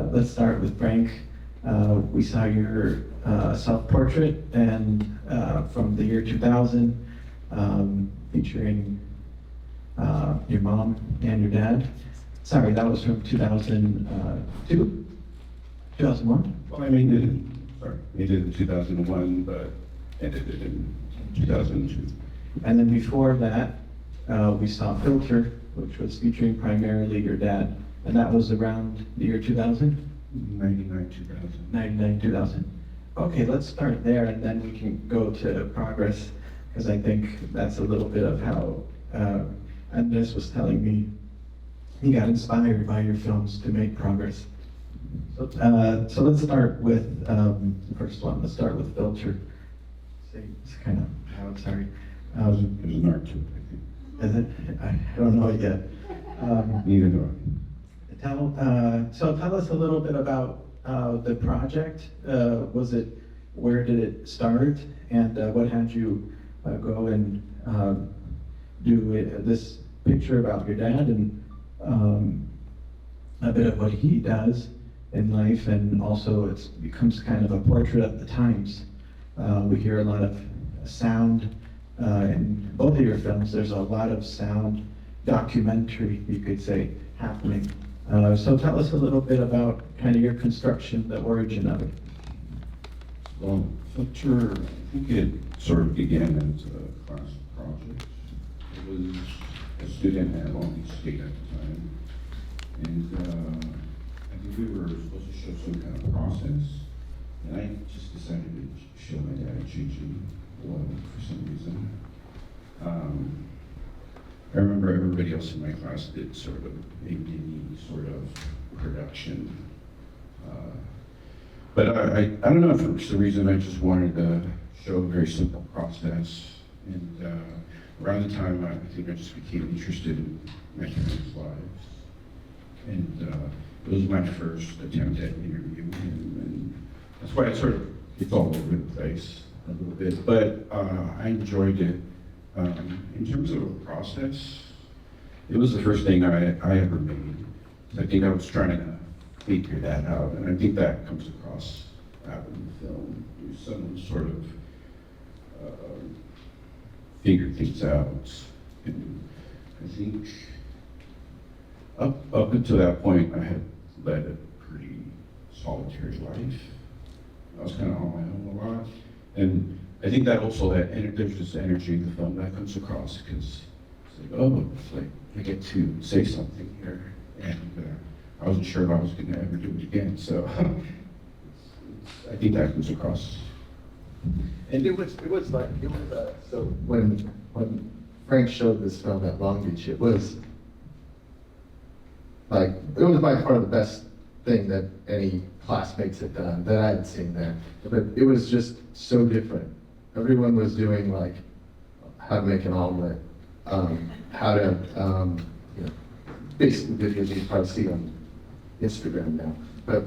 let's start with Frank. We saw your self-portrait and from the year 2000, featuring your mom and your dad. Sorry, that was from 2002? 2001? Well, I mean, we did it in 2001, but ended it in 2002. And then before that, we saw Filter, which was featuring primarily your dad. And that was around the year 2000? 99, 2000. 99, 2000. Okay, let's start there and then we can go to Progress, because I think that's a little bit of how Andres was telling me he got inspired by your films to make Progress. So let's start with the first one. Let's start with Filter. See, it's kind of how it's sorry. There's an art to it, I think. Is it? I don't know it yet. Neither do So tell us a little bit about the project. Where did it start, and what had you go and do this picture about your dad, and a bit of what he does in life, and also it becomes kind of a portrait of the times. We hear a lot of sound in both of your films. There's a lot of sound documentary, you could say, happening. So tell us a little bit about kind of your construction, the origin of it. Well, Filter, I think it sort of began as a class project. It was a student at Long Beach State at the time. And I think we were supposed to show some kind of process. And I just decided to show my dad changing oil for some reason. I remember everybody else in my class did sort of a mini sort of production. But I don't know if it was the reason I just wanted to show a very simple process. And around the time, I think I just became interested in my parents' lives. And it was my first attempt at interviewing him. And that's why it's all over the place a little bit. But I enjoyed it. In terms of a process, it was the first thing I ever made. I think I was trying to figure that out, and I think that comes across out in the film. Someone sort of figured things out, and I think up until that point, I had led a pretty solitary life. I was kind of on my own a lot, and I think that also there's this energy in the film that comes across, because it's like, oh, it's like I get to say something here, and I wasn't sure if I was going to ever do it again, so I think that comes across. And it was so when Frank showed this film at Long Beach, it was by far the best thing that any classmates had done that I had seen there. But it was just so different. Everyone was doing like how to make an omelet, how to, basically videos you probably see on Instagram now. But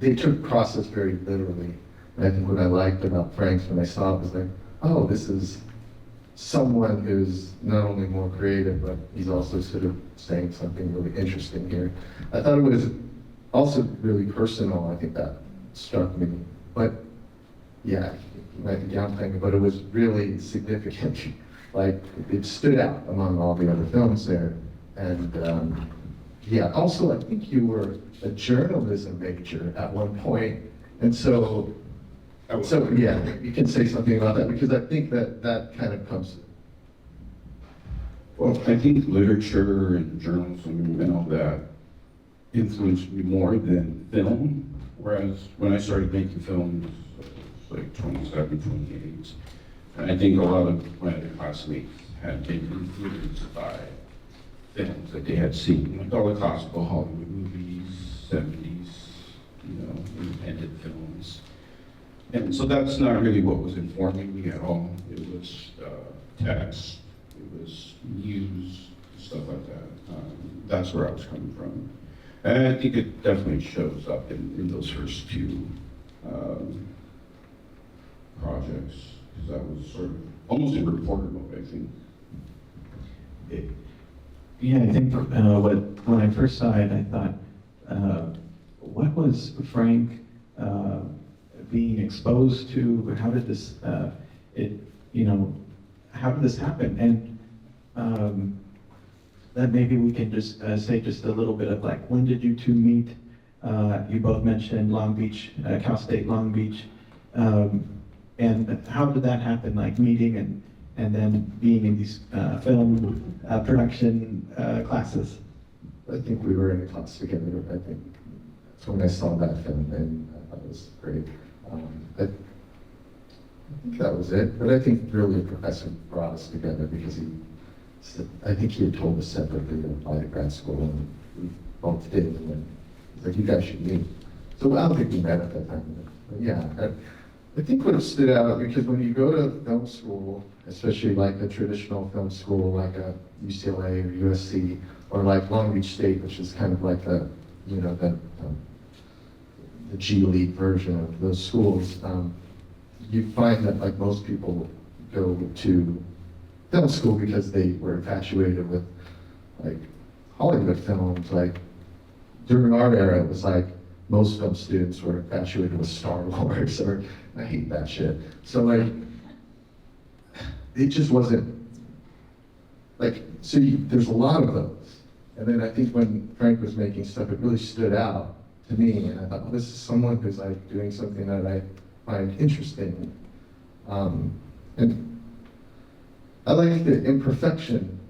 they took process very literally. And I think what I liked about Frank's when I saw it was like, oh, this is someone who's not only more creative, but he's also sort of saying something really interesting here. I thought it was also really personal. I think that struck me. But yeah, you might be downplaying, but it was really significant. Like, it stood out among all the other films there. And yeah, also I think you were a journalism major at one point. And so yeah, you can say something about that, because I think that kind of comes. Well, I think literature and journalism and all that influenced me more than film. Whereas when I started making films, like 27, 28, and I think a lot of my other classmates had been influenced by films that they had seen, like all the classical Hollywood movies, 70s, independent films. And so that's not really what was informing me at all. It was text, it was news, stuff like that. That's where I was coming from. And I think it definitely shows up in those first two projects, because I was sort of almost in reporter mode, I think. Yeah, I think when I first saw it, I thought what was Frank being exposed to? How did this, how did this happen? And that maybe we can just say just a little bit of like, when did you two meet? You both mentioned Long Beach, Cal State Long Beach. And how did that happen, like meeting and then being in these film production classes? I think we were in a class together. I think that's when I saw that film, and I thought it was great. I think that was it. But I think really the professor brought us together because I think he had told us separately to apply to grad school, and we both did. And then he's like, "You guys should meet." So I don't think we met at that time. But yeah, I think what stood out, because when you go to film school, especially like a traditional film school like a UCLA or USC, or like Long Beach State, which is kind of like the G League version of those schools, you find that like most people go to film school because they were infatuated with like Hollywood films. Like during our era, it was like most film students were infatuated with Star Wars, or I hate that shit. So like, it just wasn't like, so there's a lot of those. And then I think when Frank was making stuff, it really stood out to me, and I thought, well, this is someone who's like doing something that I find interesting. And I like the imperfection.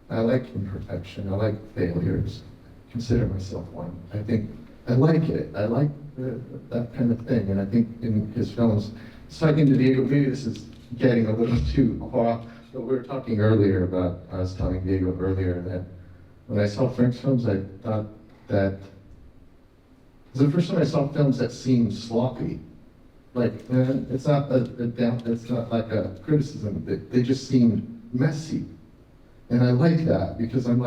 I like imperfection. I like failures. I consider myself one. I think I like it. I like that kind of thing. And I think in his films, it's talking to Diego, maybe this is getting a little too off, but we were talking earlier about, I was telling Diego earlier that when I saw Frank's films, I thought that it was the first time I saw films that seemed sloppy. Like, it's not it's not like a criticism. They just seem messy, and I like that because I'm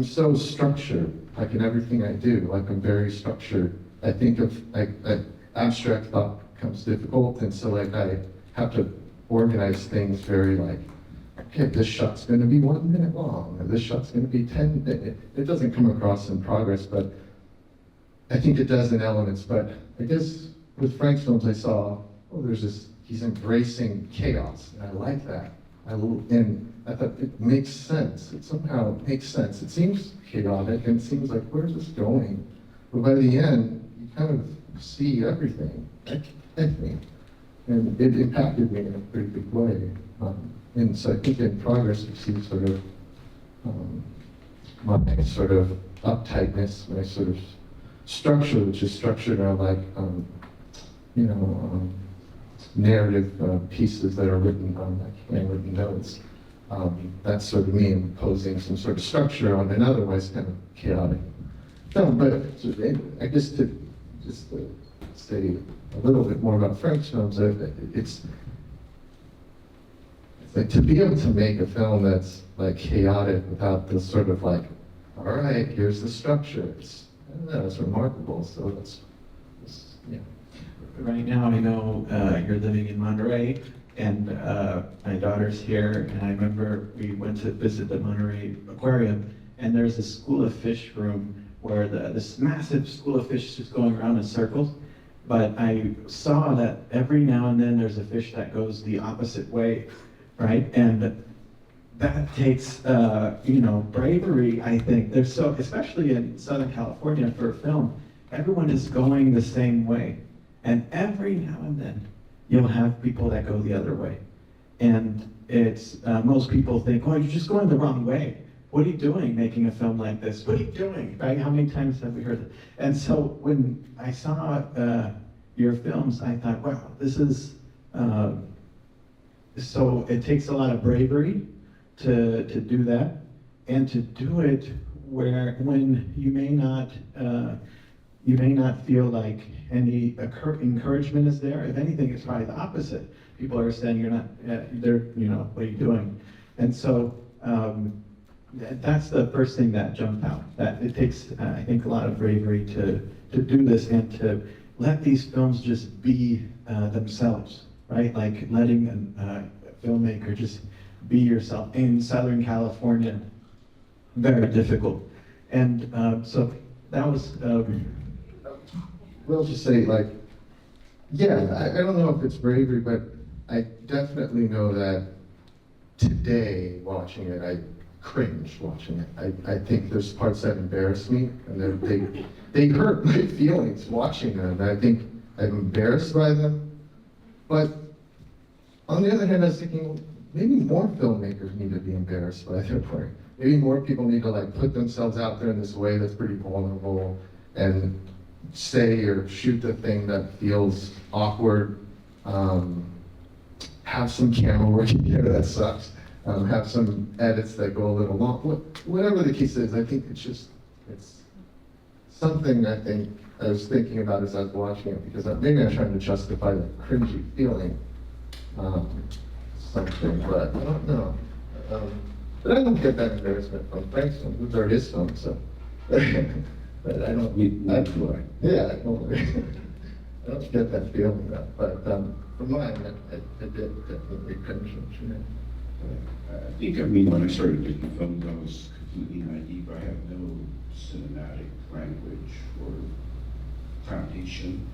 so structured. Like in everything I do, like I'm very structured. I think of like abstract thought becomes difficult, and so like I have to organize things very like, okay, this shot's going to be 1 minute long, or this shot's going to be 10 minutes. It doesn't come across in progress, but I think it does in elements. But I guess with Frank's films, I saw, oh, he's embracing chaos, and I like that. And I thought it makes sense. It somehow makes sense. It seems chaotic, and it seems like, where's this going? But by the end, you kind of see everything, I think. And it impacted me in a pretty big way. And so I think in progress, you see sort of my sort of uptightness, my sort of structure, which is structured around like, narrative pieces that are written on like handwritten notes. That's sort of me imposing some sort of structure on an otherwise kind of chaotic film. But I guess to say a little bit more about Frank's films, it's like to be able to make a film that's like chaotic without the sort of like, all right, here's the structure. I don't know, it's remarkable. So it's yeah. Right now, I know you're living in Monterey, and my daughter's here, and I remember we went to visit the Monterey Aquarium, and there's a school of fish room where this massive school of fish is just going around in circles. But I saw that every now and then there's a fish that goes the opposite way, right? And that takes, bravery, I think. Especially in Southern California for a film, everyone is going the same way. And every now and then, you'll have people that go the other way. And it's, most people think, oh, you're just going the wrong way. What are you doing making a film like this? What are you doing, right? How many times have we heard it? And so when I saw your films, I thought, wow, this is, so it takes a lot of bravery to do that, and to do it when you may not feel like any encouragement is there. If anything, it's probably the opposite. People are saying what are you doing? And so that's the first thing that jumped out. That it takes, I think, a lot of bravery to do this and to let these films just be themselves, right? Like letting a filmmaker just be yourself. In Southern California, very difficult. And so that was, We'll just say like, yeah, I don't know if it's bravery, but I definitely know that today, watching it, I cringe watching it. I think there's parts that embarrass me, and they hurt my feelings watching them, and I think I'm embarrassed by them. But on the other hand, I was thinking, maybe more filmmakers need to be embarrassed by their work. Maybe more people need to like put themselves out there in this way that's pretty vulnerable and say or shoot the thing that feels awkward. Have some camera work here that sucks. Have some edits that go a little long. Whatever the case is, I think it's something I think I was thinking about as I was watching it, because maybe I'm trying to justify the cringy feeling. Something, but I don't know. But I don't get that embarrassment from Frank's film. Those are his films, so. But I don't. Yeah, I don't. I don't get that feeling, but for mine, I did definitely cringe. I think, I mean, when I started making films, I was completely naive. I had no cinematic language or foundation.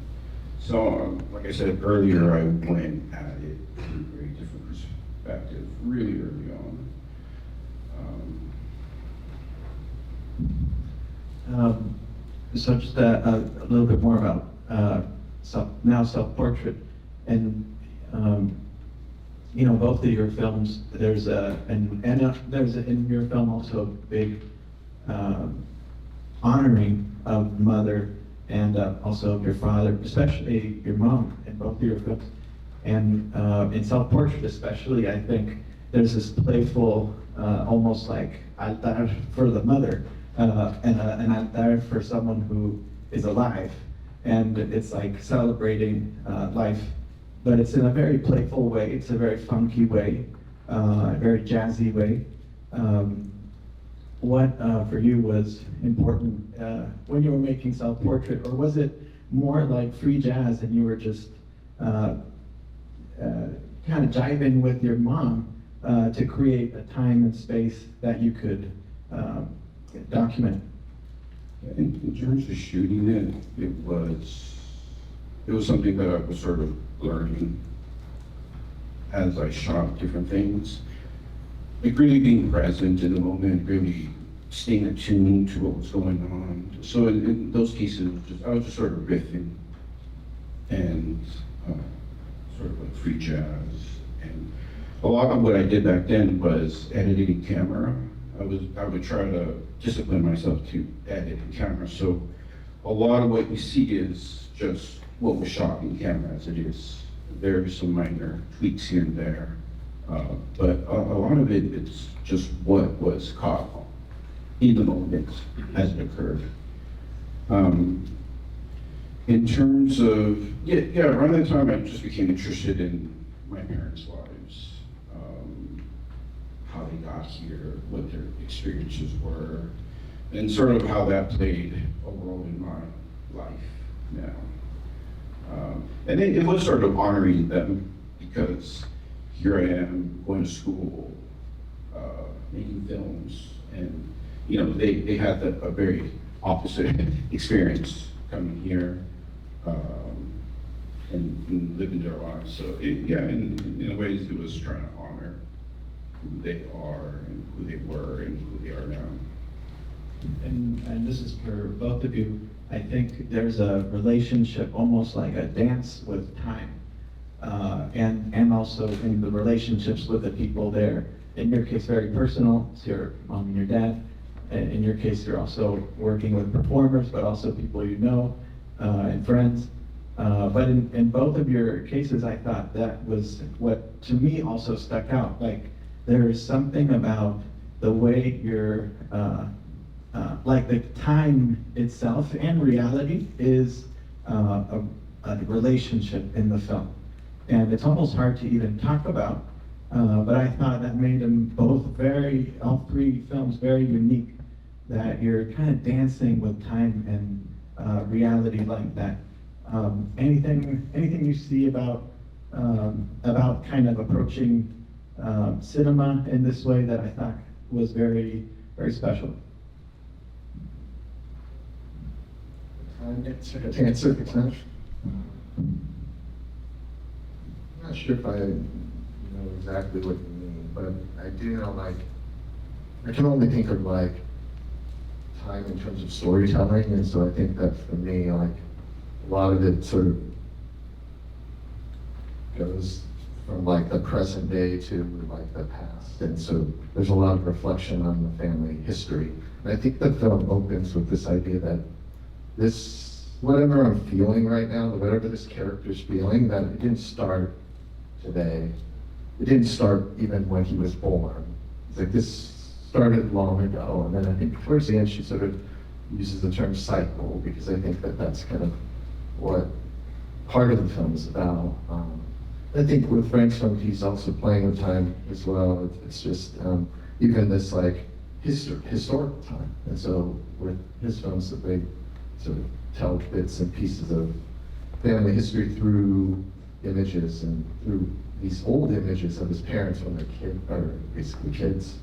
So, like I said earlier, I went at it from a very different perspective, really early on. So just a little bit more about self-portrait, and you know, both of your films, there's in your film also a big honoring of mother and also of your father, especially your mom in both of your films. And in self-portrait especially, I think there's this playful, almost like altar for the mother, and an altar for someone who is alive. And it's like celebrating life, but it's in a very playful way. It's a very funky way, a very jazzy way. What for you was important when you were making self-portrait, or was it more like free jazz and you were just kind of jiving with your mom to create a time and space that you could document? In terms of shooting it, it was something that I was sort of learning as I shot different things. Like really being present in the moment, really staying attuned to what was going on. So in those cases, I was just sort of riffing and sort of like free jazz. And a lot of what I did back then was editing in camera. I would try to discipline myself to edit in camera. So a lot of what you see is just what was shot in camera as it is. There are some minor tweaks here and there. But a lot of it's just what was caught in the moment as it occurred. In terms of, yeah, around that time I just became interested in my parents' lives, how they got here, what their experiences were, and sort of how that played a role in my life now. And it was sort of honoring them, because here I am going to school, making films, and you know, they had a very opposite experience coming here and living their lives. So in ways it was trying to honor who they are and who they were and who they are now. And this is for both of you. I think there's a relationship, almost like a dance with time, and also in the relationships with the people there. In your case, very personal, it's your mom and your dad. In your case, you're also working with performers, but also people you know, and friends. But in both of your cases, I thought that was what, to me, also stuck out. Like, there's something about the way you're, like the time itself and reality is a relationship in the film. And it's almost hard to even talk about, but I thought that made them both all three films very unique, that you're kind of dancing with time and reality like that. Anything you see about kind of approaching cinema in this way that I thought was very, very special? To answer the question, I'm not sure if I know exactly what you mean, but I do know, like, I can only think of like time in terms of storytelling, and so I think that for me, like, a lot of it sort of goes from like the present day to like the past, and so there's a lot of reflection on the family history. And I think the film opens with this idea that this, whatever I'm feeling right now, whatever this character's feeling, that it didn't start today. It didn't start even when he was born. It's like this started long ago, and then I think towards the end she sort of uses the term cycle, because I think that that's kind of what part of the film is about. I think with Frank's film, he's also playing with time as well. It's just even this like historical time, and so with his films, that they sort of tell bits and pieces of family history through images and through these old images of his parents when they're basically kids.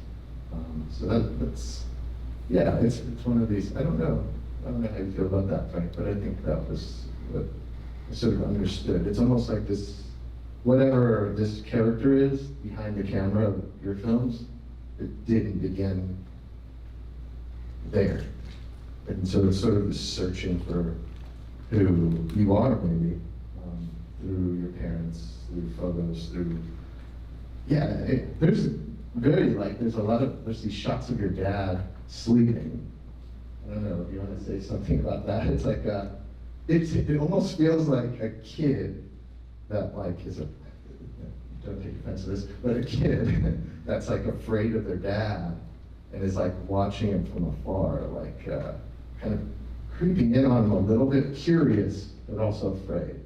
So that's yeah, it's one of these. I don't know how you feel about that, Frank, but I think that was what I sort of understood. It's almost like this, whatever this character is behind the camera of your films, it didn't begin there. And so it's sort of this searching for who you are, maybe, through your parents, through photos, through, there's there's these shots of your dad sleeping. I don't know if you want to say something about that. It's like, it almost feels like a kid that like is don't take offense to this, but a kid that's like afraid of their dad and is like watching him from afar, like kind of creeping in on him a little bit, curious, but also afraid.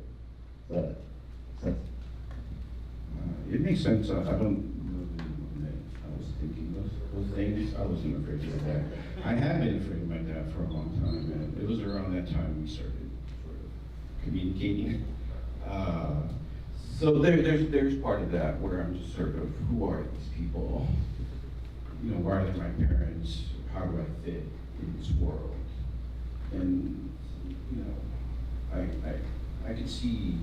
But, It makes sense. I don't know. I was thinking those things. I wasn't afraid of my dad. I had been afraid of my dad for a long time, and it was around that time we started sort of communicating. So there's part of that where I'm just sort of, who are these people? You know, why are they my parents? How do I fit in this world? And you know, I can see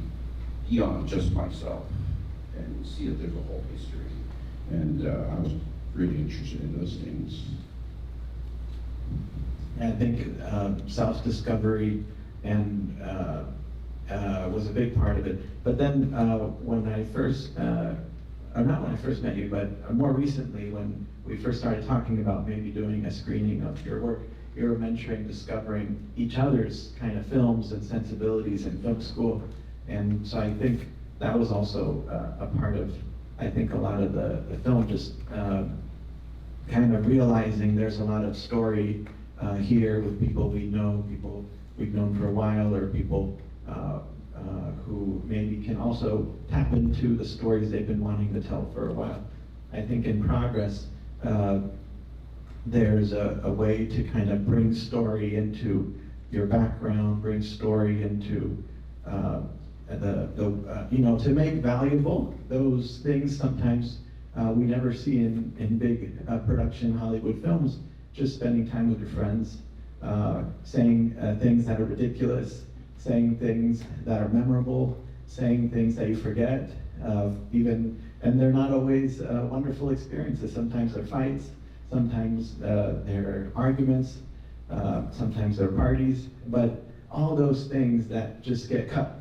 beyond just myself and see that there's a whole history. And I was really interested in those things. I think self-discovery and was a big part of it. But then when I first, not when I first met you, but more recently when we first started talking about maybe doing a screening of your work, you were mentoring, discovering each other's kind of films and sensibilities in film school. And so I think that was also a part of, I think, a lot of the film, just kind of realizing there's a lot of story here with people we know, people we've known for a while, or people who maybe can also tap into the stories they've been wanting to tell for a while. I think in Progress, there's a way to kind of bring story into your background, bring story into to make valuable those things sometimes we never see in big production Hollywood films. Just spending time with your friends, saying things that are ridiculous, saying things that are memorable, saying things that you forget, and they're not always wonderful experiences. Sometimes they're fights, sometimes they're arguments, sometimes they're parties, but all those things that just get cut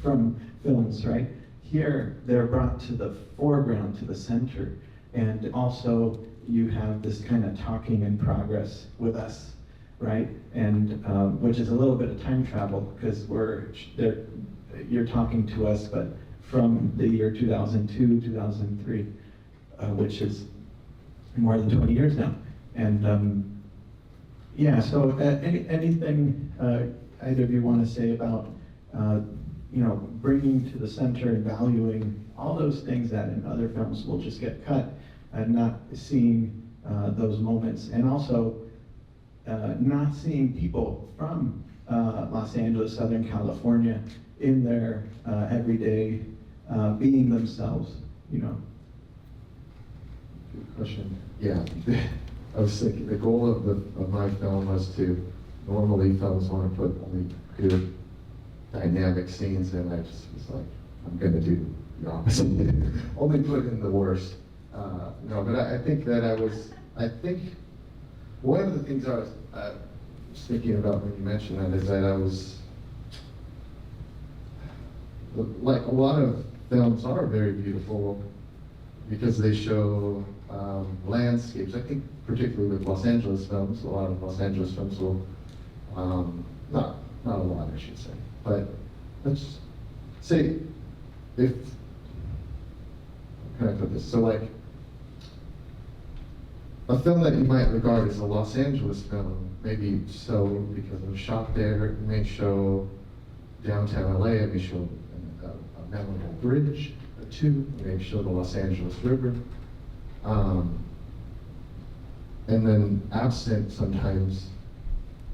from films, right? Here, they're brought to the foreground, to the center, and also you have this kind of talking in progress with us, right? And which is a little bit of time travel, because you're talking to us, but from the year 2002, 2003, which is more than 20 years now. And so anything either of you want to say about bringing to the center and valuing all those things that in other films will just get cut, and not seeing those moments, and also not seeing people from Los Angeles, Southern California, in their everyday being themselves, Good question. Yeah, I was thinking the goal of my film was to normally films want to put only good dynamic scenes in. I just was like, I'm gonna do the opposite. Only put in the worst. No, but I think that I think one of the things I was thinking about when you mentioned that is that I was, like a lot of films are very beautiful because they show landscapes. I think particularly with Los Angeles films, a lot of Los Angeles films will, not a lot I should say, but let's say if, how can I put this? So like, a film that you might regard as a Los Angeles film, maybe so because it was shot there, it may show downtown LA, it may show a memorable bridge or two, it may show the Los Angeles River. And then absent sometimes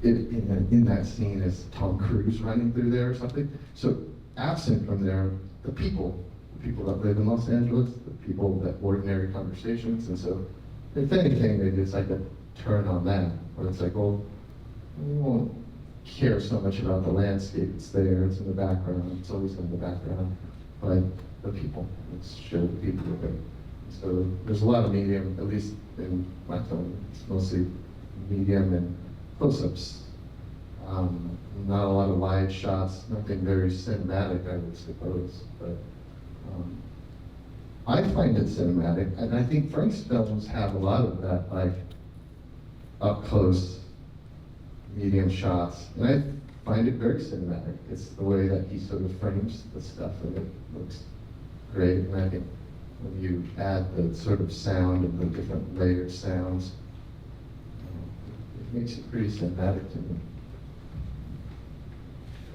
in that scene is Tom Cruise running through there or something. So absent from there, the people that live in Los Angeles, the people that ordinary conversations, and so if anything, maybe it's like a turn on that, where it's like, well, we won't care so much about the landscape. It's there, it's in the background, it's always in the background, but the people, let's show the people of it. So there's a lot of medium, at least in my film, it's mostly medium and close-ups. Not a lot of wide shots, nothing very cinematic, I would suppose, but I find it cinematic, and I think Frank's films have a lot of that, like up-close, medium shots, and I find it very cinematic. It's the way that he sort of frames the stuff, and it looks great, and I think when you add the sort of sound and the different layered sounds, it makes it pretty cinematic to me.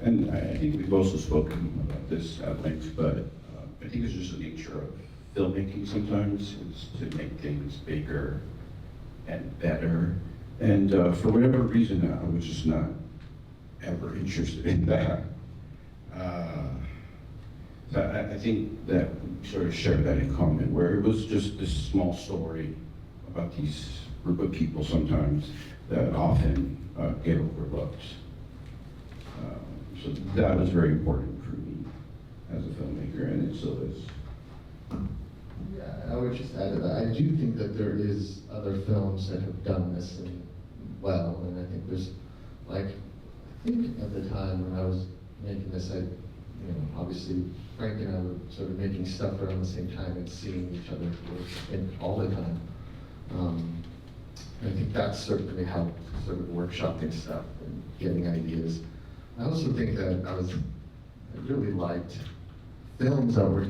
And I think we've also spoken about this at length, but I think it's just the nature of filmmaking sometimes, is to make things bigger and better. And for whatever reason, I was just not ever interested in that. So I think that we sort of share that in common, where it was just this small story about these group of people sometimes that often get overlooked. So that was very important for me as a filmmaker, and it still is. Yeah, I would just add to that. I do think that there is other films that have done this and well, and I think there's, like, I think at the time when I was making this, obviously Frank and I were sort of making stuff around the same time and seeing each other work all the time. I think that certainly helped sort of workshopping stuff and getting ideas. I also think that I really liked films that were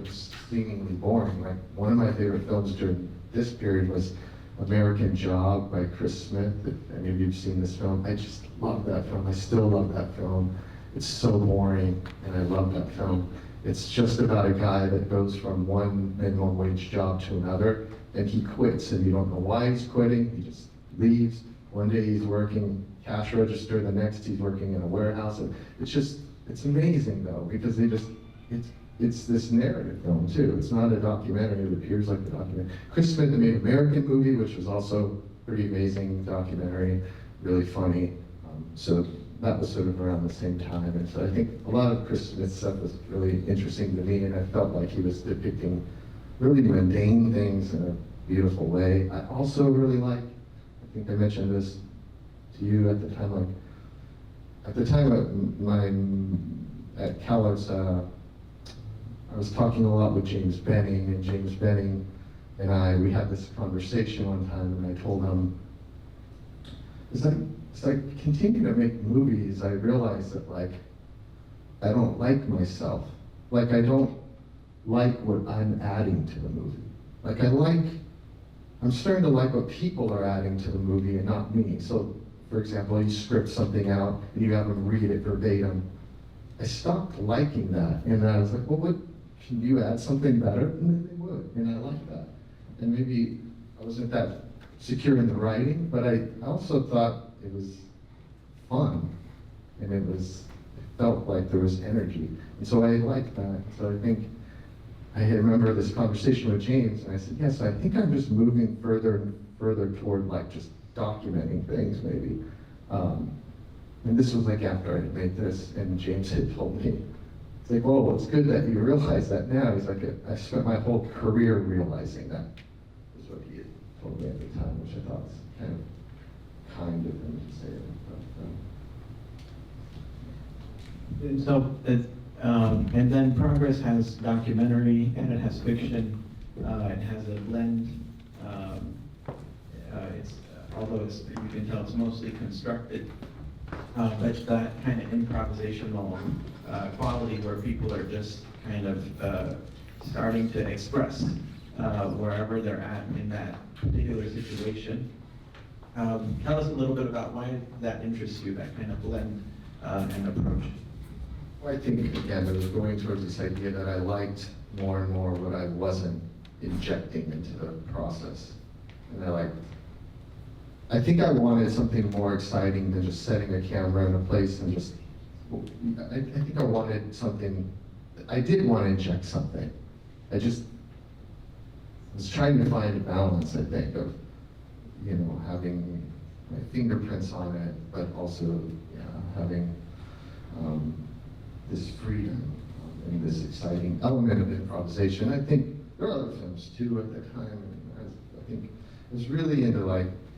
seemingly boring. Like one of my favorite films during this period was American Job by Chris Smith. If any of you have seen this film, I just love that film. I still love that film. It's so boring, and I love that film. It's just about a guy that goes from one minimum wage job to another, and he quits, and you don't know why he's quitting. He just leaves. One day he's working cash register, the next he's working in a warehouse, and it's amazing though, because it's this narrative film too. It's not a documentary, it appears like a documentary. Chris Smith made an American movie, which was also pretty amazing documentary, really funny. So that was sort of around the same time. And so I think a lot of Chris Smith's stuff was really interesting to me, and I felt like he was depicting really mundane things in a beautiful way. I also really like, I think I mentioned this to you at the time, like, at the time at Callows, I was talking a lot with James Benning, and James Benning and we had this conversation one time, and I told him, as I continue to make movies, I realize that, like, I don't like myself. Like, I don't like what I'm adding to the movie. Like, I'm starting to like what people are adding to the movie and not me. So, for example, you script something out and you have them read it verbatim. I stopped liking that, and I was like, well, can you add something better? And then they would, and I like that. And maybe I wasn't that secure in the writing, but I also thought it was fun, and it felt like there was energy. And so I liked that. So I think, I remember this conversation with James, and I said, yes, I think I'm just moving further and further toward, like, just documenting things, maybe. And this was like after I made this, and James had told me, it's like, oh, it's good that you realize that now. He's like, I spent my whole career realizing that, is what he had told me at the time, which I thought was kind of him to say that. And so, and then Progress has documentary and it has fiction. It has a blend. Although you can tell it's mostly constructed, but that kind of improvisational quality where people are just kind of starting to express wherever they're at in that particular situation. Tell us a little bit about why that interests you, that kind of blend and approach. Well, I think, again, it was going towards this idea that I liked more and more what I wasn't injecting into the process. And I think I wanted something more exciting than just setting a camera in a place and just, I think I wanted something, I did want to inject something. I just was trying to find a balance, I think, of, having my fingerprints on it, but also having this freedom and this exciting element of improvisation. I think there are other films too at the time, and I think it was really into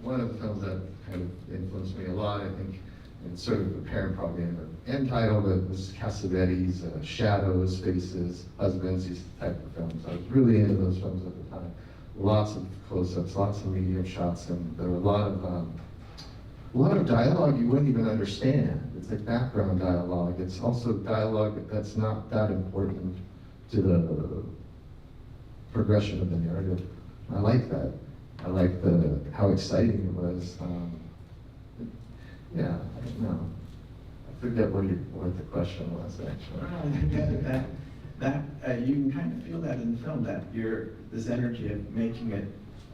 one of the films that kind of influenced me a lot, I think, and sort of apparent probably in the end title, but was Cassavetes, Shadows, Faces, Husbands, these type of films. I was really into those films at the time. Lots of close-ups, lots of medium shots, and there were a lot of dialogue you wouldn't even understand. It's like background dialogue. It's also dialogue that's not that important to the progression of the narrative. I like that. I like how exciting it was. Yeah, I don't know. I forget what the question was actually. You can kind of feel that in the film, that this energy of making it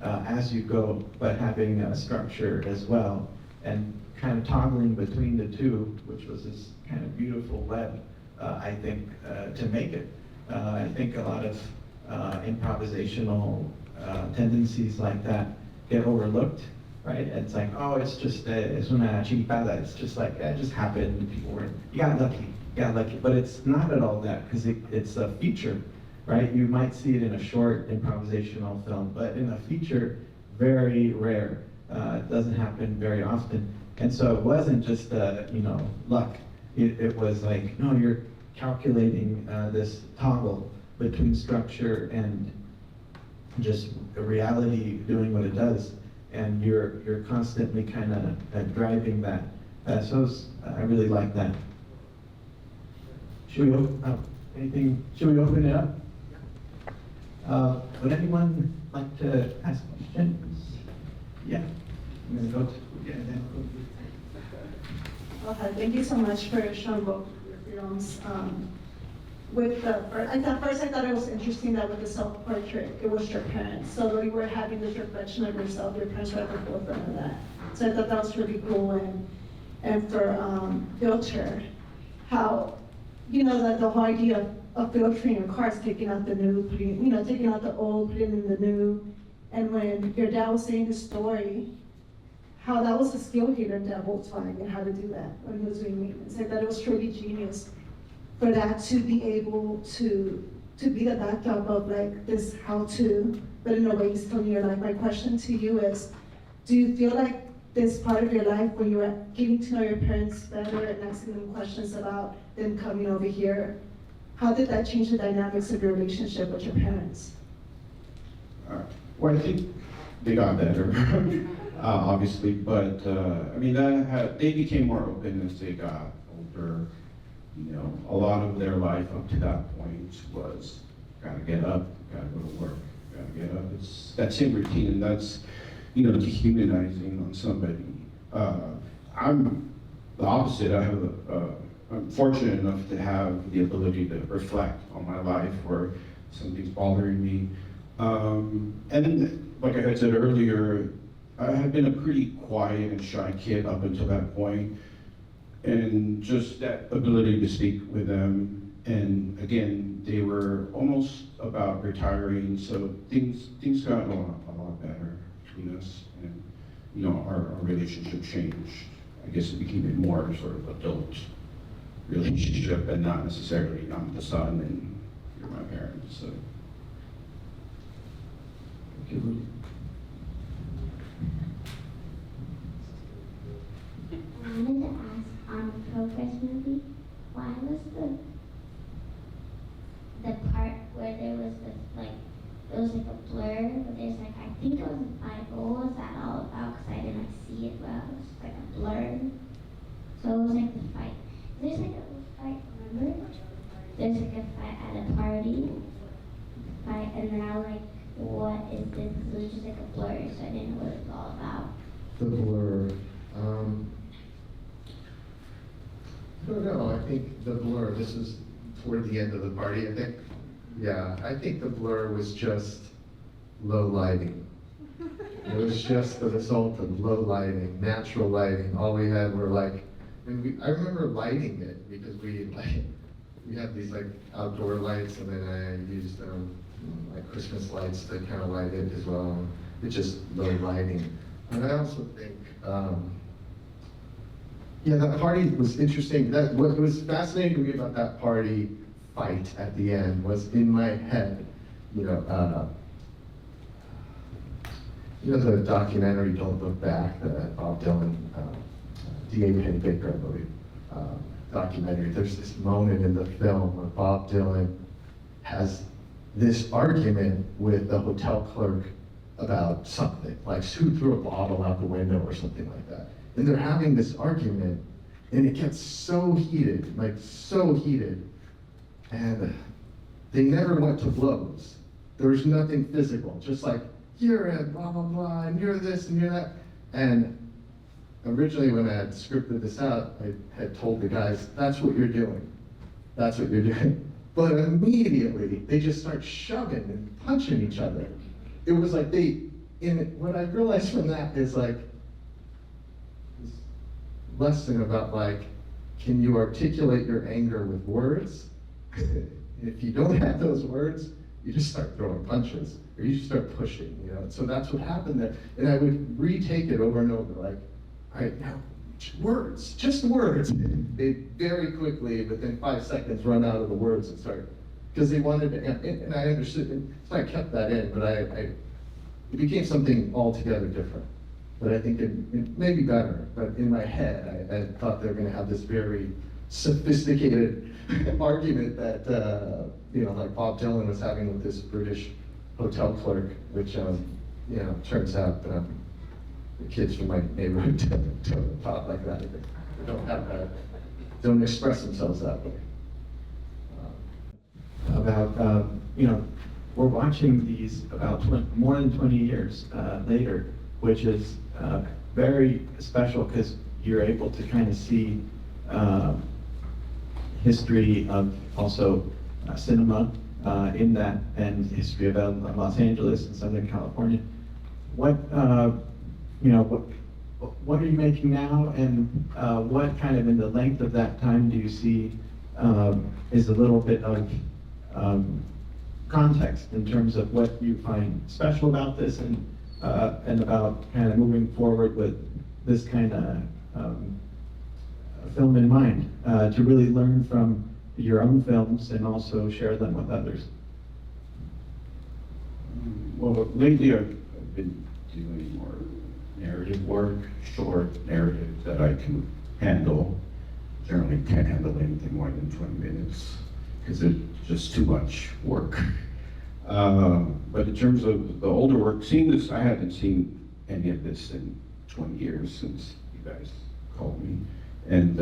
as you go, but having a structure as well, and kind of toggling between the two, which was this kind of beautiful web, I think, to make it. I think a lot of improvisational tendencies like that get overlooked, right? It's like, oh, it's just, es una chiripada, it's just like, it just happened, people were, you got lucky, but it's not at all that, because it's a feature, right? You might see it in a short improvisational film, but in a feature, very rare. It doesn't happen very often. And so it wasn't just, luck. It was like, no, you're calculating this toggle between structure and just reality doing what it does. And you're constantly kind of driving that. I really like that. Should we open it up? Would anyone like to ask questions? Yeah. I'm gonna go to, Okay, thank you so much for showing both your films. At first I thought it was interesting that with the self-portrait, it was your parents. So you were having this reflection of yourself, your parents were at the forefront of that. So I thought that was really cool. And for filter, how, the whole idea of filtering your cars, taking out the new, taking out the old, putting in the new. And when your dad was saying the story, how that was a skill he learned at Volkswagen, how to do that when he was doing maintenance. I thought it was truly genius for that to be able to be the backdrop of this how-to, but in a way he's telling your life. My question to you is, do you feel like this part of your life when you were getting to know your parents better and asking them questions about them coming over here, how did that change the dynamics of your relationship with your parents? Well, I think they got better, obviously, but they became more open as they got older. A lot of their life up to that point was gotta get up, gotta go to work, gotta get up. It's that same routine, and that's dehumanizing on somebody. I'm the opposite. I'm fortunate enough to have the ability to reflect on my life where something's bothering me. And like I had said earlier, I had been a pretty quiet and shy kid up until that point. And just that ability to speak with them. And again, they were almost about retiring, so things got a lot better between us. And our relationship changed I guess it became a more sort of adult relationship and not necessarily I'm the son and you're my parents. So. I wanted to ask on the Progress movie, why was the part where there was this like, it was like a blur, but there's like, I think it was a Bible, what was that all about? Because I didn't see it well, it was like a blur. So it was like the fight. There's like a fight, remember? There's like a fight at a party, fight, and then I was like, what is this? Because it was just like a blur, so I didn't know what it was all about. The blur. I don't know, I think the blur, this is toward the end of the party, I think. Yeah, I think the blur was just low lighting. It was just the result of low lighting, natural lighting. All we had were like, I remember lighting it because we had these like outdoor lights, and then I used like Christmas lights to kind of light it as well. It's just low lighting. And I also think, yeah, that party was interesting. What was fascinating to me about that party fight at the end was in my head, you know, the documentary "Don't Look Back," the Bob Dylan, D.A. Penny Baker, I believe, documentary. There's this moment in the film where Bob Dylan has this argument with the hotel clerk about something, like who threw a bottle out the window or something like that. And they're having this argument, and it gets so heated, like so heated, and they never went to blows. There was nothing physical, just like, you're it, blah, blah, blah, and you're this, and you're that. And originally when I had scripted this out, I had told the guys, that's what you're doing. That's what you're doing. But immediately, they just start shoving and punching each other. It was like what I realized from that is like, this lesson about like, can you articulate your anger with words? If you don't have those words, you just start throwing punches, or you just start pushing, you know? So that's what happened there. And I would retake it over and over, like, all right, now, words, just words. They very quickly, within 5 seconds, run out of the words and start, because they wanted to, and I understood, and so I kept that in, but it became something altogether different. But I think it may be better, but in my head, I thought they were gonna have this very sophisticated argument that, you know, like Bob Dylan was having with this British hotel clerk, which, you know, turns out the kids from my neighborhood don't talk like that. They don't have that, don't express themselves that way. About, you know, we're watching these about more than 20 years later, which is very special because you're able to kind of see history of also cinema in that, and history of Los Angeles and Southern California. What, you know, what are you making now, and what kind of in the length of that time do you see is a little bit of context in terms of what you find special about this, and about kind of moving forward with this kind of film in mind, to really learn from your own films and also share them with others? Well, lately I've been doing more narrative work, short narratives that I can handle. Generally can't handle anything more than 20 minutes because it's just too much work. But in terms of the older work, seeing this, I haven't seen any of this in 20 years since you guys called me. And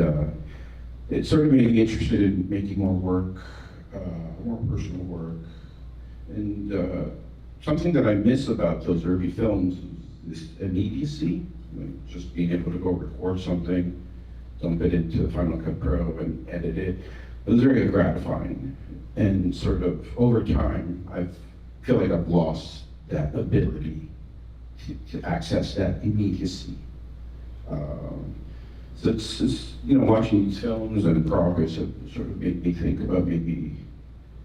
it sort of made me interested in making more work, more personal work. And something that I miss about those early films is this immediacy, like just being able to go record something, dump it into Final Cut Pro and edit it. It was very gratifying. And sort of over time, I feel like I've lost that ability to access that immediacy. So it's you know, watching these films and the progress, it sort of made me think about maybe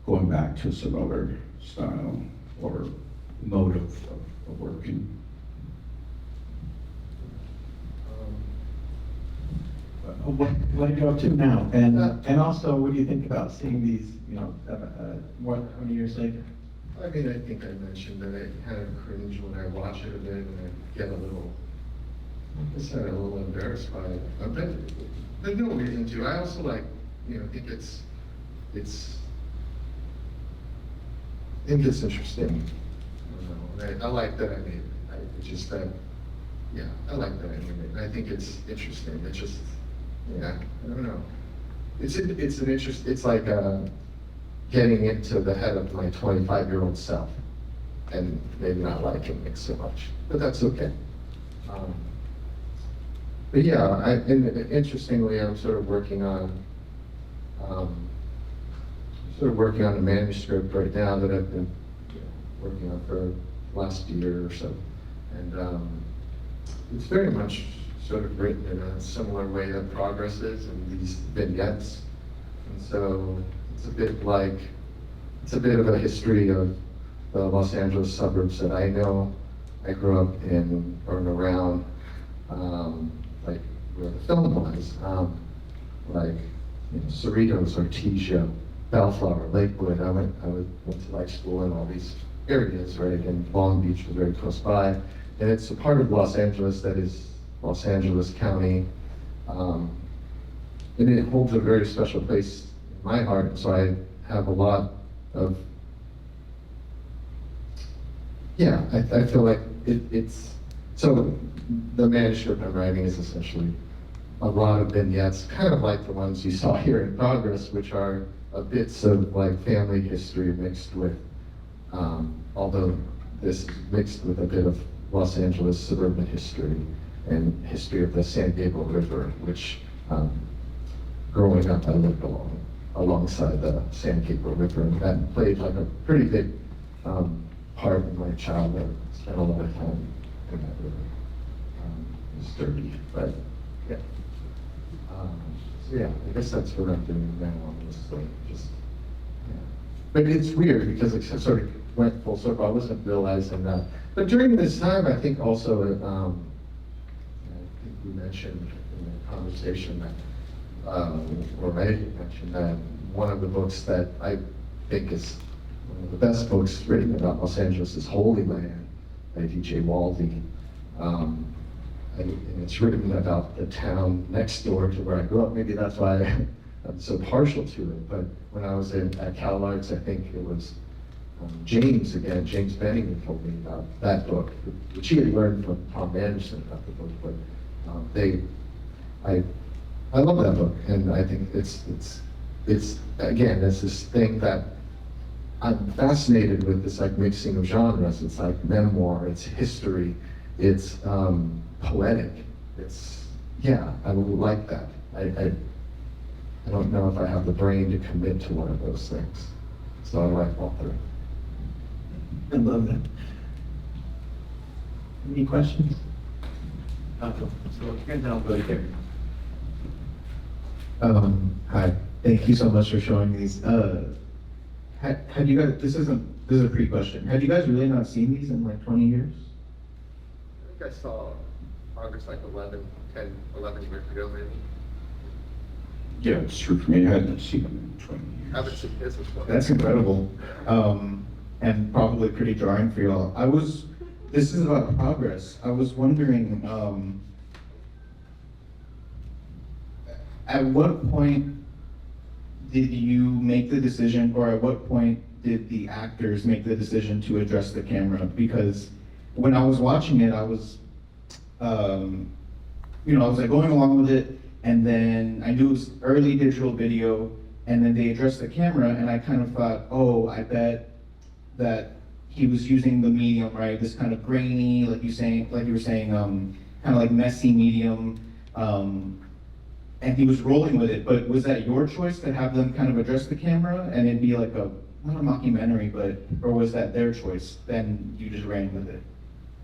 going back to some other style or mode of working. what are you up to now? And also, what do you think about seeing these, more than 20 years later? I mean, I think I mentioned that I kind of cringe when I watch it a bit and I get a little, like I said, a little embarrassed by it. But there's no reason to. I also like, think it's interesting. I like that I made it. It's just that, yeah, I like that I made it. I think it's interesting. It's just, yeah, I don't know. It's an interest. It's like getting into the head of my 25-year-old self, and maybe not liking it so much, but that's okay. But yeah, interestingly, I'm sort of working on a manuscript right now that I've been working on for the last year or so, and it's very much sort of written in a similar way that Progress is, in these vignettes, and so it's a bit of a history of the Los Angeles suburbs that I know. I grew up in or around, like where the film was, like Cerritos, Artesia, Bellflower, Lakewood. I went to high school in all these areas, right? And Long Beach was very close by, and it's a part of Los Angeles that is Los Angeles County, and it holds a very special place in my heart. So I have a lot of, yeah, I feel like it's, so the manuscript I'm writing is essentially a lot of vignettes, kind of like the ones you saw here in Progress, which are bits of like family history mixed with, although this is mixed with a bit of Los Angeles suburban history and history of the San Diego River, which growing up I lived alongside the San Diego River, and that played like a pretty big part in my childhood. Spent a lot of time in that river. It was dirty, but yeah. So yeah, I guess that's what I'm doing now. Just yeah. But it's weird because it sort of went full circle. I wasn't realizing that. But during this time, I think also, I think we mentioned in the conversation that, or maybe mentioned that one of the books that I think is one of the best books written about Los Angeles is Holy Land by D.J. Waldy. And it's written about the town next door to where I grew up. Maybe that's why I'm so partial to it. But when I was at Cal Arts, I think it was James Benning told me about that book, which he had learned from Tom Anderson about the book. But I love that book, and I think it's again, it's this thing that I'm fascinated with. This like mixing of genres. It's like memoir, it's history, it's poetic. It's, yeah, I would like that. I don't know if I have the brain to commit to one of those things. So I like all three. I love that. Any questions? So again, I'll go here. Hi, thank you so much for showing these. Have you guys, this is a pre-question. Have you guys really not seen these in like 20 years? I think I saw Progress like 11 years ago, maybe. Yeah, it's true for me. I hadn't seen them in 20 years. Haven't seen this as well. That's incredible. And probably pretty jarring for y'all. This is about Progress. I was wondering, at what point did you make the decision, or at what point did the actors make the decision to address the camera? Because when I was watching it, I was, I was like going along with it, and then I knew it was early digital video, and then they addressed the camera, and I kind of thought, oh, I bet that he was using the medium, right? This kind of grainy, like you were saying, kind of like messy medium, and he was rolling with it. But was that your choice to have them kind of address the camera and it'd be like not a mockumentary, or was that their choice? Then you just ran with it?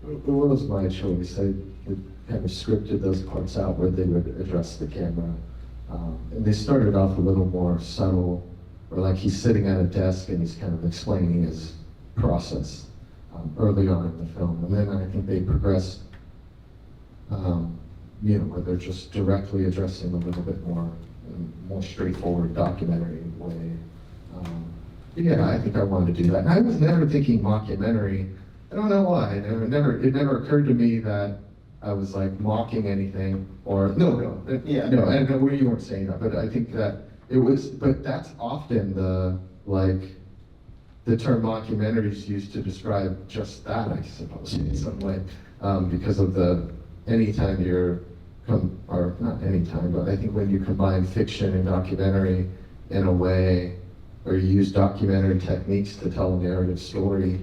It was my choice. I kind of scripted those parts out where they would address the camera. And they started off a little more subtle, or like he's sitting at a desk and he's kind of explaining his process early on in the film. And then I think they progressed where they're just directly addressing a little bit more straightforward documentary way. Yeah, I think I wanted to do that. And I was never thinking mockumentary. I don't know why. It never occurred to me that I was like mocking anything or no, Yeah. no. I don't know where you weren't saying that, but I think that it was. But that's often the term mockumentary is used to describe just that, I suppose, in some way, because of anytime or not anytime, but I think when you combine fiction and documentary in a way, or you use documentary techniques to tell a narrative story,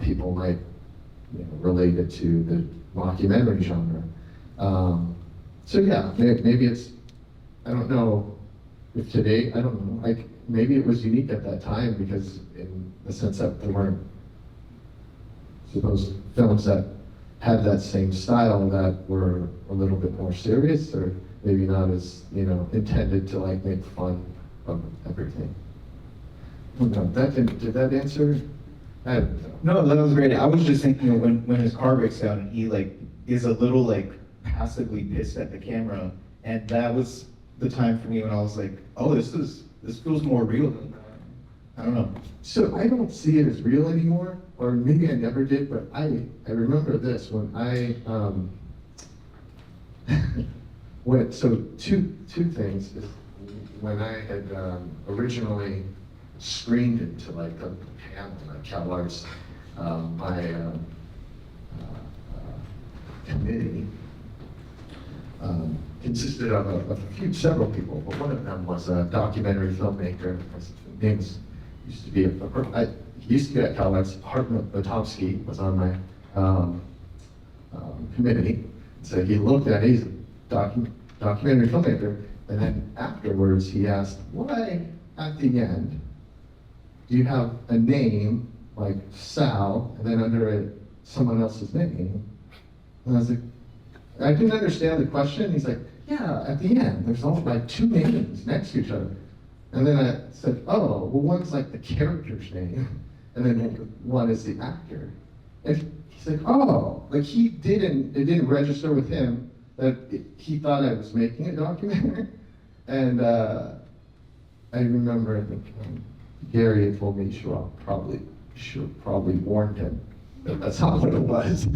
people might relate it to the mockumentary genre. So yeah, maybe it's, I don't know if today, I don't know, like maybe it was unique at that time because in the sense that there weren't, suppose, films that had that same style that were a little bit more serious or maybe not as, intended to like make fun of everything. No, did that answer? I don't know. No, that was great. I was just thinking when his car breaks down and he like is a little like passively pissed at the camera, and that was the time for me when I was like, oh, this feels more real than that. I don't know. So I don't see it as real anymore, or maybe I never did, but I remember this when so two things is when I had originally screened into like the panel at CalArts, my committee consisted of several people, but one of them was a documentary filmmaker. His name used to be at CalArts. Hartmut Botomsky was on my committee. So he looked at it, he's a documentary filmmaker, and then afterwards he asked, why at the end do you have a name like Sal, and then under it someone else's name? And I was like, I didn't understand the question. He's like, yeah, at the end, there's all like two names next to each other. And then I said, oh, well, one's like the character's name, and then one is the actor. And he's like, oh, like it didn't register with him that he thought I was making a documentary. And I remember, I think, Gary had told me you should probably warned him that that's not what it was.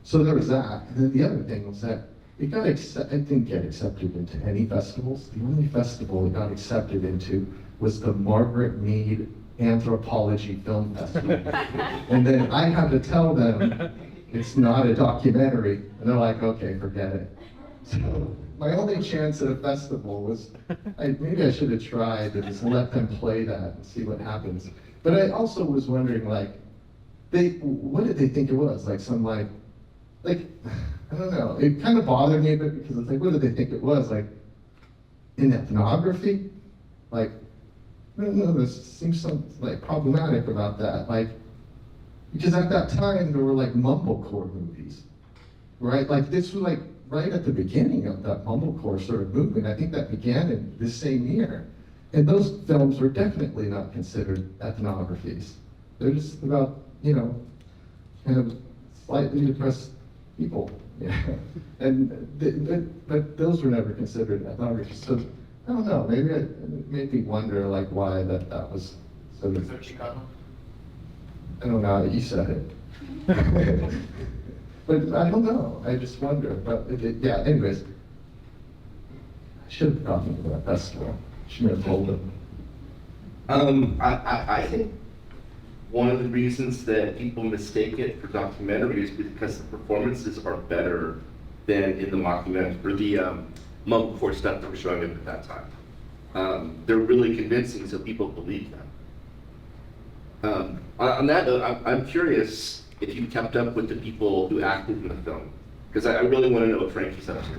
So there was that. And then the other thing was that it didn't get accepted into any festivals. The only festival it got accepted into was the Margaret Mead Anthropology Film Festival. And then I had to tell them it's not a documentary, and they're like, okay, forget it. So my only chance at a festival was, maybe I should have tried to just let them play that and see what happens. But I also was wondering, like, what did they think it was? Like some like, I don't know. It kind of bothered me a bit because it's like, what did they think it was? Like, in ethnography? Like, I don't know, there seems something like problematic about that. Like, because at that time there were like mumblecore movies, right? Like this was like right at the beginning of that mumblecore sort of movement. I think that began in this same year. And those films were definitely not considered ethnographies. They're just about, kind of slightly depressed people. Yeah. But those were never considered ethnographies. So I don't know, it made me wonder like why that was so. Is that Chicago? I don't know, you said it. But I don't know, I just wonder, but yeah, anyways. I should have gotten to that festival, should have told them. I think one of the reasons that people mistake it for documentary is because the performances are better than in the mockumentary, or the mumblecore stuff that we're showing up at that time. They're really convincing, so people believe them. On that note, I'm curious if you kept up with the people who acted in the film, because I really want to know what Frankie's up to.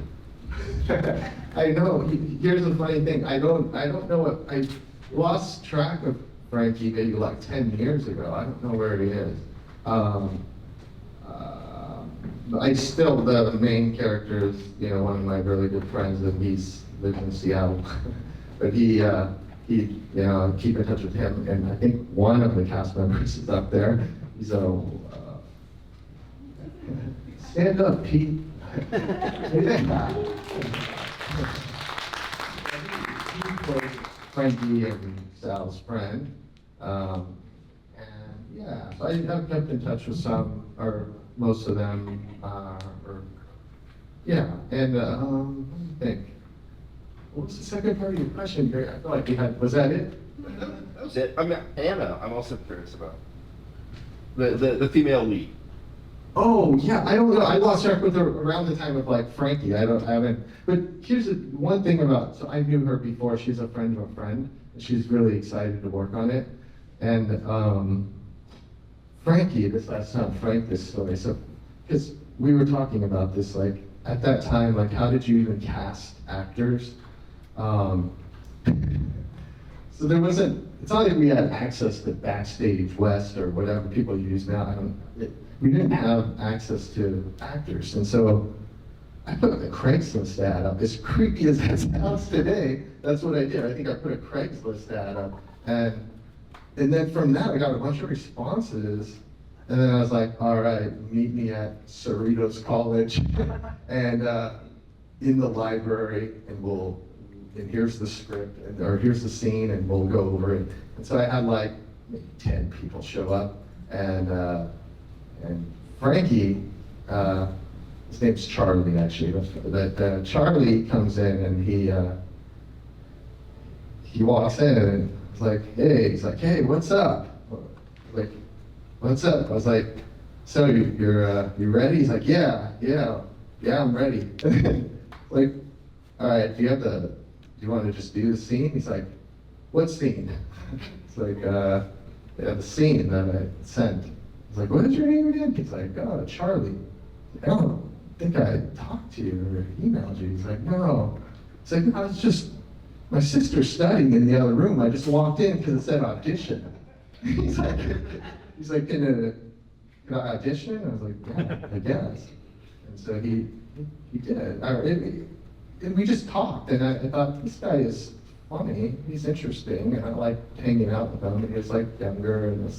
I know. Here's the funny thing. I don't know what I lost track of Frankie maybe like 10 years ago. I don't know where he is. I still the main character is one of my really good friends, and he's lives in Seattle. But he keep in touch with him, and I think one of the cast members is up there. He's a stand up Pete. He was Frankie and Sal's friend. And yeah, so I have kept in touch with some, or most of them, or, yeah, and, let me think. What was the second part of your question, Gary? I feel like we had, was that it? That was it. I mean, Anna, I'm also curious about. The female lead. Oh, yeah, I don't know, I lost track with her around the time of like Frankie, I haven't, but here's the one thing about, so I knew her before, she's a friend of a friend, and she's really excited to work on it. And, Frankie, let's not Frank this story, so, because we were talking about this, like, at that time, like, how did you even cast actors? So there wasn't, it's not like we had access to Backstage West or whatever people use now. We didn't have access to actors. And so I put a Craigslist ad up. As creepy as that sounds today, that's what I did. I think I put a Craigslist ad up. And then from that, I got a bunch of responses. And then I was like, all right, meet me at Cerritos College and in the library, and here's the script, or here's the scene, and we'll go over it. And so I had like maybe 10 people show up, and Frankie, his name's Charlie actually, but Charlie comes in and he walks in and he's like, hey, what's up? Like, what's up? I was like, so you ready? He's like, yeah, I'm ready. Like, all right, do you want to just do the scene? He's like, what scene? It's like, yeah, the scene that I sent. He's like, what is your name again? He's like, oh, Charlie. I don't think I talked to you or emailed you. He's like, no. It's like, I was just, my sister's studying in the other room. I just walked in because it said audition. He's like, can I audition? I was like, yeah, I guess. And so he did. And we just talked, and I thought, this guy is funny, he's interesting, and I liked hanging out with him. He was like younger, and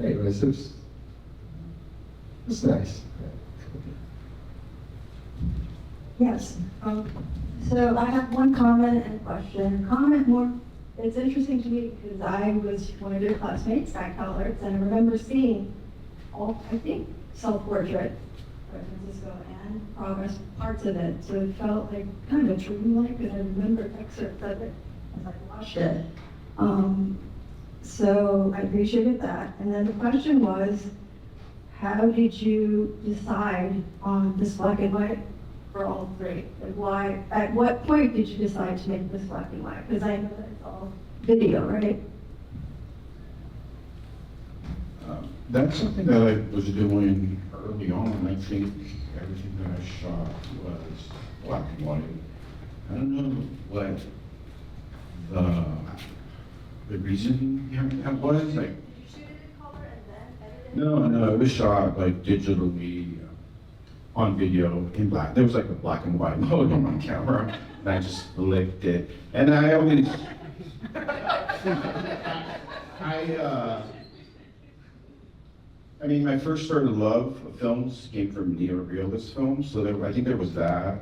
anyways, it was nice. Yes, so I have one comment and question. Comment more, it's interesting to me because I was one of your classmates at college, and I remember seeing all, I think, self-portrait, Francisco and progress parts of it. So it felt like kind of a dream-like, and I remember excerpts of it as I watched it. So I appreciated that. And then the question was, how did you decide on this black and white for all three? And why, at what point did you decide to make this black and white? Because I know that it's all video, right? That's something that I was doing early on. I think everything that I shot was black and white. I don't know what the reason behind that was. Like, Did you shoot it in color and then edit it? no, it was shot like digitally on video in black. There was like a black and white mode on my camera, and I just flicked it. And I always, I mean, my first sort of love of films came from neo-realist films, so I think there was that.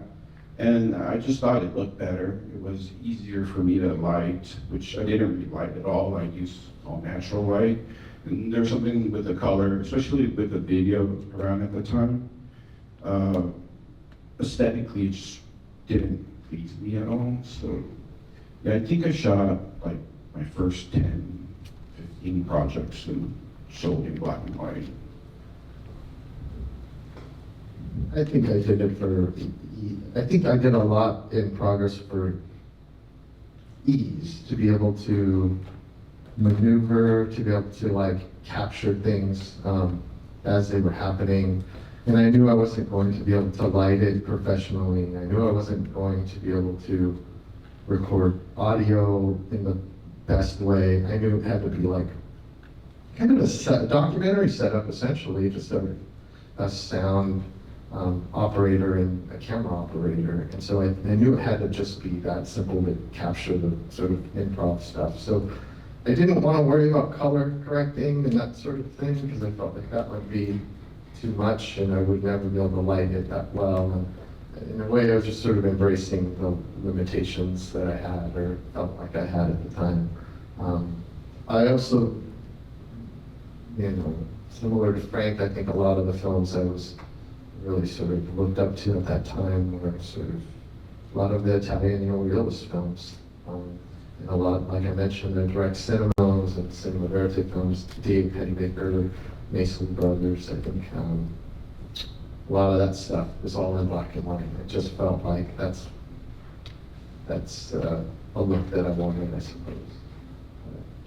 And I just thought it looked better. It was easier for me to light, which I didn't really light at all. I used all natural light. And there's something with the color, especially with the video around at the time. Aesthetically, it just didn't please me at all. So yeah, I think I shot like my first 10, 15 projects and sold in black and white. I think I did it for, I think I did a lot in progress for ease, to be able to maneuver, to be able to like capture things as they were happening. And I knew I wasn't going to be able to light it professionally. I knew I wasn't going to be able to record audio in the best way. I knew it had to be like kind of a documentary setup, essentially, just a sound operator and a camera operator. And so I knew it had to just be that simple to capture the sort of improv stuff. So I didn't want to worry about color correcting and that sort of thing, because I felt like that would be too much and I would never be able to light it that well. And in a way, I was just sort of embracing the limitations that I had or felt like I had at the time. I also, similar to Frank, I think a lot of the films I was really sort of looked up to at that time were sort of a lot of the Italian neorealist films. And a lot, like I mentioned, the direct cinemas and cinema verite films, Dave Pennybaker, Mason Brothers, I think. A lot of that stuff was all in black and white. It just felt like that's a look that I wanted, I suppose.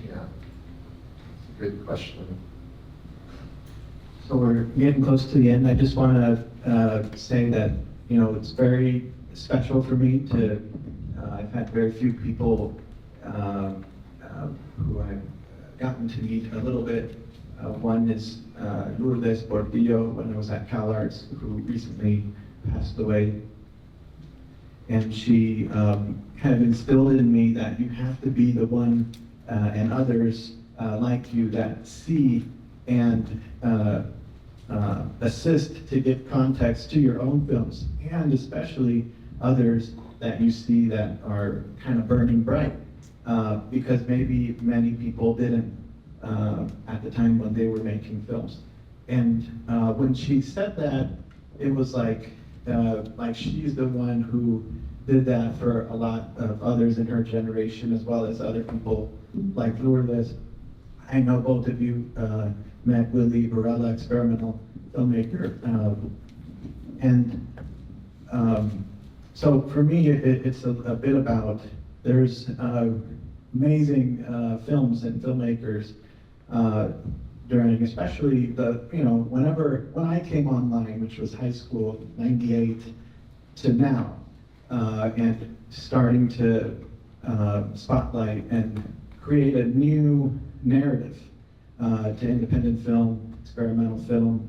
Yeah, good question. So we're getting close to the end. I just want to say that, it's very special for me to, I've had very few people who I've gotten to meet a little bit. One is Lourdes Bordillo, when I was at CalArts, who recently passed away. And she kind of instilled in me that you have to be the one and others like you that see and assist to give context to your own films, and especially others that you see that are kind of burning bright, because maybe many people didn't at the time when they were making films. And when she said that, it was like she's the one who did that for a lot of others in her generation, as well as other people like Lourdes. I know both of you met Willie Varela, experimental filmmaker. So for me, it's a bit about, there's amazing films and filmmakers during, especially when I came online, which was high school, 98 to now, and starting to spotlight and create a new narrative to independent film, experimental film,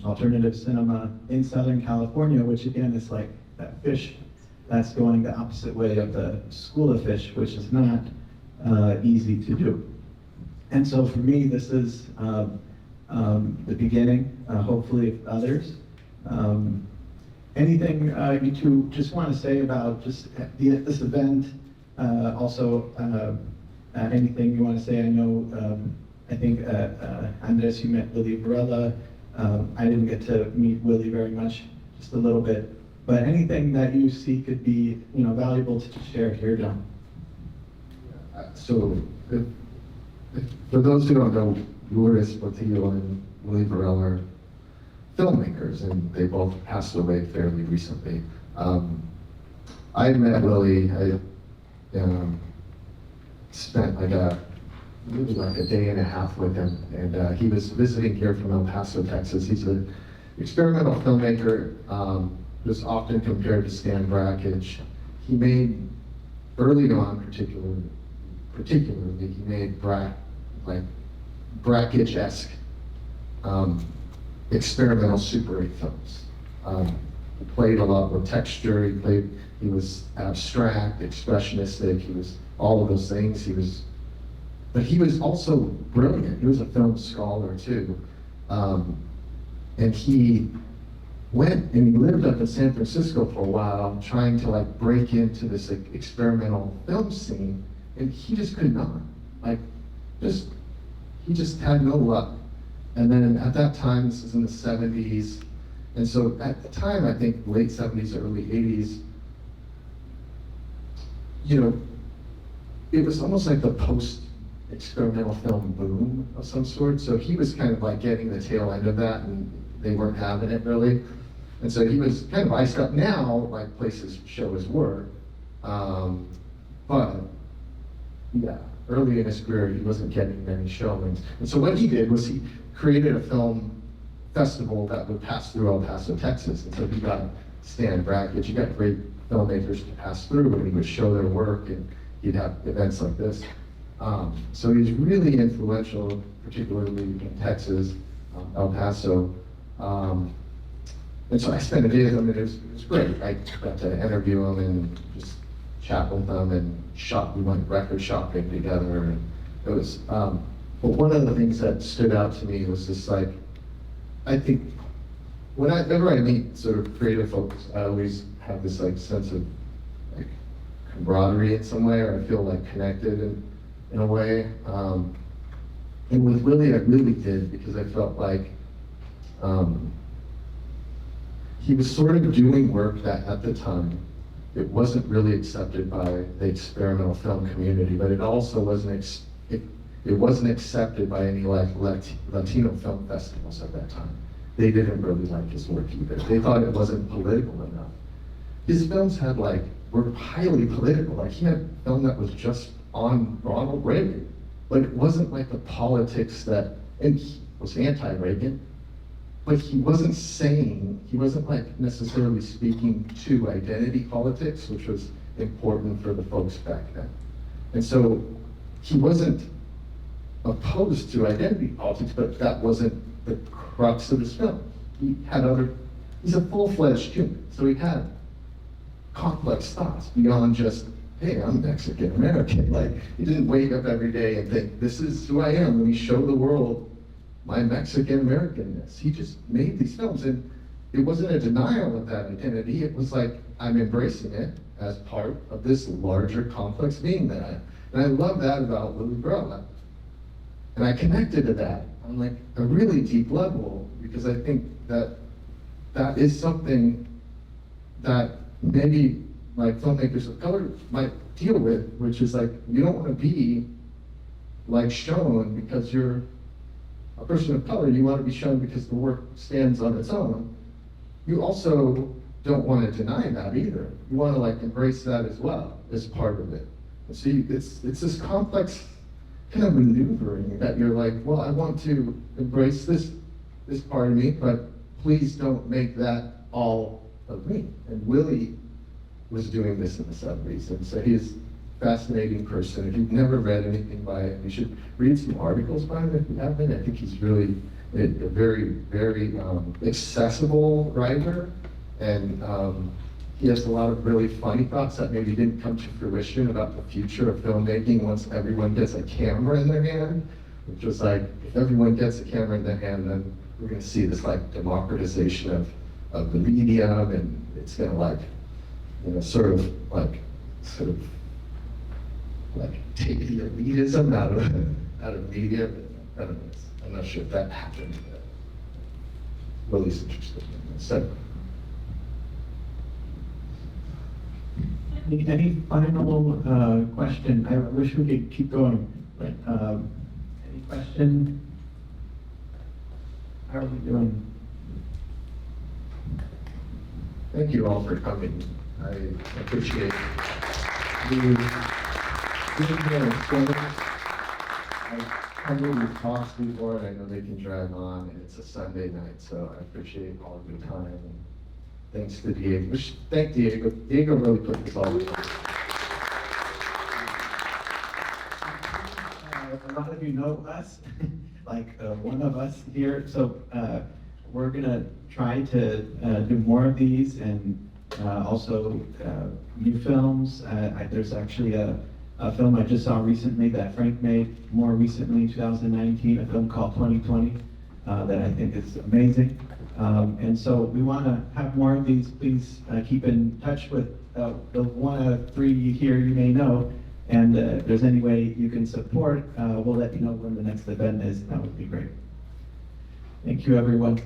alternative cinema in Southern California, which again is like that fish that's going the opposite way of the school of fish, which is not easy to do. And so for me, this is the beginning, hopefully, of others. Anything you two just want to say about just this event? Also, anything you want to say? I know, I think, Andres, you met Willie Varela. I didn't get to meet Willie very much, just a little bit. But anything that you see could be, valuable to share here, John? So, for those who don't know, Lourdes Portillo and Willie Varela are filmmakers, and they both passed away fairly recently. I met Willie. I spent maybe like a day and a half with him, and he was visiting here from El Paso, Texas. He's an experimental filmmaker, who's often compared to Stan Brakhage. He made, early on particularly, he made Brakhage-esque experimental Super 8 films. He played a lot with texture. He was abstract, expressionistic. He was all of those things. But he was also brilliant. He was a film scholar too. And he went and he lived up in San Francisco for a while, trying to break into this experimental film scene, and he just could not. He just had no luck. And then at that time, this was in the 70s, and so at the time, I think late 70s, early 80s, it was almost like the post-experimental film boom of some sort. So he was kind of getting the tail end of that, and they weren't having it really. And so he was kind of iced up. Now, places show his work, but yeah, early in his career, he wasn't getting many showings. And so what he did was he created a film festival that would pass through El Paso, Texas. And so he got Stan Brakhage, he got great filmmakers to pass through, and he would show their work, and he'd have events like this. So he's really influential, particularly in Texas, El Paso. And so I spent a day with him, and it was great. I got to interview him and just chat with him, and we went record shopping together. And it was, but one of the things that stood out to me was this, I think whenever I meet sort of creative folks, I always have this like sense of like camaraderie in some way, or I feel like connected in a way. And with Willie, I really did, because I felt like he was sort of doing work that at the time, it wasn't really accepted by the experimental film community, but it also wasn't it wasn't accepted by any like Latino film festivals at that time. They didn't really like his work either. They thought it wasn't political enough. His films were highly political. Like, he had a film that was just on Ronald Reagan, but it wasn't like the politics that, and he was anti-Reagan, but he wasn't like necessarily speaking to identity politics, which was important for the folks back then. And so he wasn't opposed to identity politics, but that wasn't the crux of his film. He's a full-fledged human, so he had complex thoughts beyond just, hey, I'm Mexican American. Like, he didn't wake up every day and think, this is who I am, let me show the world my Mexican Americanness. He just made these films, and it wasn't a denial of that identity. It was like, I'm embracing it as part of this larger complex being that I am. And I love that about Willie Burrell. And I connected to that on like a really deep level, because I think that that is something that maybe like filmmakers of color might deal with, which is like, you don't want to be like shown because you're a person of color. You want to be shown because the work stands on its own. You also don't want to deny that either. You want to like embrace that as well as part of it. And so it's this complex kind of maneuvering that you're like, well, I want to embrace this part of me, but please don't make that all of me. And Willie was doing this in the 70s, and so he's a fascinating person. If you've never read anything by him, you should read some articles by him if you haven't. I think he's really a very, very accessible writer, and he has a lot of really funny thoughts that maybe didn't come to fruition about the future of filmmaking once everyone gets a camera in their hand, which was like, if everyone gets a camera in their hand, then we're gonna see this like democratization of the medium, and it's gonna like, you know, sort of like take the elitism out of media. I don't know, I'm not sure if that happened, but Willie's interested in this. So, Any final question? I wish we could keep going, but any question? How are we doing? thank you all for coming. I appreciate you being here and sharing. I know we've talked before, and I know they can drag on, and it's a Sunday night, so I appreciate all of your time. And thanks to Diego. Thank Diego. Diego really put this all together. A lot of you know us, like one of us here, so we're gonna try to do more of these, and also new films. There's actually a film I just saw recently that Frank made more recently, 2019, a film called 2020, that I think is amazing. And so we want to have more of these. Please keep in touch with the one of three here you may know. And if there's any way you can support, we'll let you know when the next event is. That would be great. Thank you, everyone.